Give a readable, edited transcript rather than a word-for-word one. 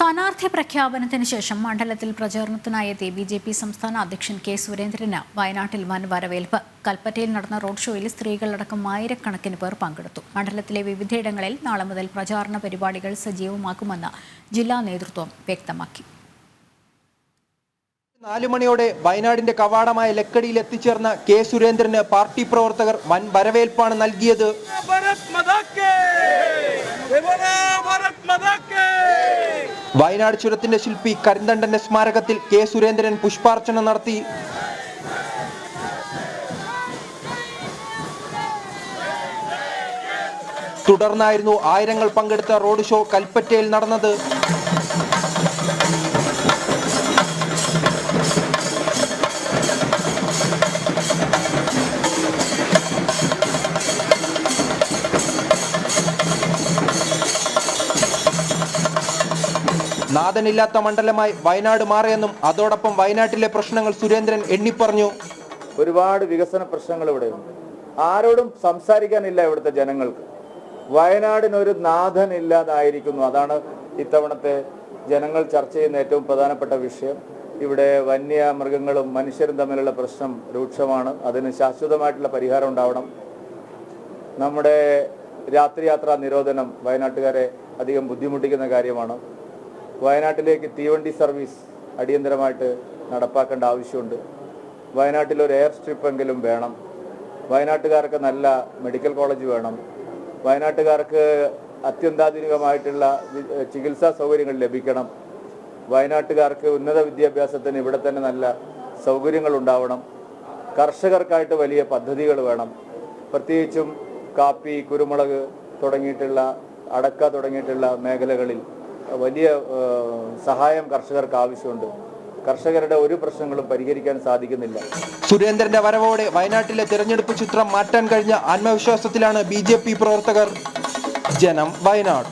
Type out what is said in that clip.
സ്ഥാനാർത്ഥി പ്രഖ്യാപനത്തിന് ശേഷം മണ്ഡലത്തിൽ പ്രചാരണത്തിനായി എത്തിയ ബി.ജെ.പി. സംസ്ഥാന അധ്യക്ഷൻ കെ സുരേന്ദ്രന് വയനാട്ടിൽ വൻ വരവേൽപ്പ്. കൽപ്പറ്റയിൽ നടന്ന റോഡ് ഷോയിൽ സ്ത്രീകളടക്കം ആയിരക്കണക്കിന് പേർ പങ്കെടുത്തു. മണ്ഡലത്തിലെ വിവിധയിടങ്ങളിൽ നാളെ മുതൽ പ്രചാരണ പരിപാടികൾ സജീവമാക്കുമെന്ന് ജില്ലാ നേതൃത്വം വ്യക്തമാക്കി. 4 മണിയോടെ വയനാടിന്റെ കവാടമായ ലക്കടിയിൽ എത്തിച്ചേർന്ന കെ സുരേന്ദ്രന് പാർട്ടി പ്രവർത്തകർ വൻ വരവേൽപ്പാണ് നൽകിയത്. വയനാട് ചുരത്തിന്റെ ശില്പി കരിന്തണ്ടന്റെ സ്മാരകത്തിൽ കെ സുരേന്ദ്രൻ പുഷ്പാർച്ചന നടത്തി. തുടർന്നായിരുന്നു ആയിരങ്ങൾ പങ്കെടുത്ത റോഡ് ഷോ കൽപ്പറ്റയിൽ നടന്നത്. നാഥനില്ലാത്ത മണ്ഡലമായി വയനാട് മാറിയെന്നും അതോടൊപ്പം വയനാട്ടിലെ പ്രശ്നങ്ങൾ സുരേന്ദ്രൻ എണ്ണിപ്പറഞ്ഞു. ഒരുപാട് വികസന പ്രശ്നങ്ങൾ ഇവിടെയുണ്ട്. ആരോടും സംസാരിക്കാനില്ല ഇവിടുത്തെ ജനങ്ങൾക്ക്. വയനാടിനൊരു നാഥൻ ഇല്ലാതായിരിക്കുന്നു. അതാണ് ഇത്തവണത്തെ ജനങ്ങൾ ചർച്ച ചെയ്യുന്ന ഏറ്റവും പ്രധാനപ്പെട്ട വിഷയം. ഇവിടെ വന്യമൃഗങ്ങളും മനുഷ്യരും തമ്മിലുള്ള പ്രശ്നം രൂക്ഷമാണ്. അതിന് ശാശ്വതമായിട്ടുള്ള പരിഹാരം ഉണ്ടാവണം. നമ്മുടെ രാത്രിയാത്രാ നിരോധനം വയനാട്ടുകാരെ അധികം ബുദ്ധിമുട്ടിക്കുന്ന കാര്യമാണ്. വയനാട്ടിലേക്ക് തീവണ്ടി സർവീസ് അടിയന്തരമായിട്ട് നടപ്പാക്കേണ്ട ആവശ്യമുണ്ട്. വയനാട്ടിലൊരു എയർ സ്ട്രിപ്പ് എങ്കിലും വേണം. വയനാട്ടുകാർക്ക് നല്ല മെഡിക്കൽ കോളേജ് വേണം. വയനാട്ടുകാർക്ക് അത്യന്താധുനികമായിട്ടുള്ള ചികിത്സാ സൗകര്യങ്ങൾ ലഭിക്കണം. വയനാട്ടുകാർക്ക് ഉന്നത വിദ്യാഭ്യാസത്തിന് ഇവിടെ തന്നെ നല്ല സൗകര്യങ്ങൾ ഉണ്ടാവണം. കർഷകർക്കായിട്ട് വലിയ പദ്ധതികൾ വേണം. പ്രത്യേകിച്ചും കാപ്പി, കുരുമുളക് തുടങ്ങിയിട്ടുള്ള അടക്ക തുടങ്ങിയിട്ടുള്ള മേഖലകളിൽ വലിയ സഹായം കർഷകർക്ക് ആവശ്യമുണ്ട്. കർഷകരുടെ ഒരു പ്രശ്നങ്ങളും പരിഹരിക്കാൻ സാധിക്കുന്നില്ല. സുരേന്ദ്രന്റെ വരവോടെ വയനാട്ടിലെ തെരഞ്ഞെടുപ്പ് ചിത്രം മാറ്റാൻ കഴിഞ്ഞ ആത്മവിശ്വാസത്തിലാണ് ബി.ജെ.പി. പ്രവർത്തകർ. ജനം, വയനാട്.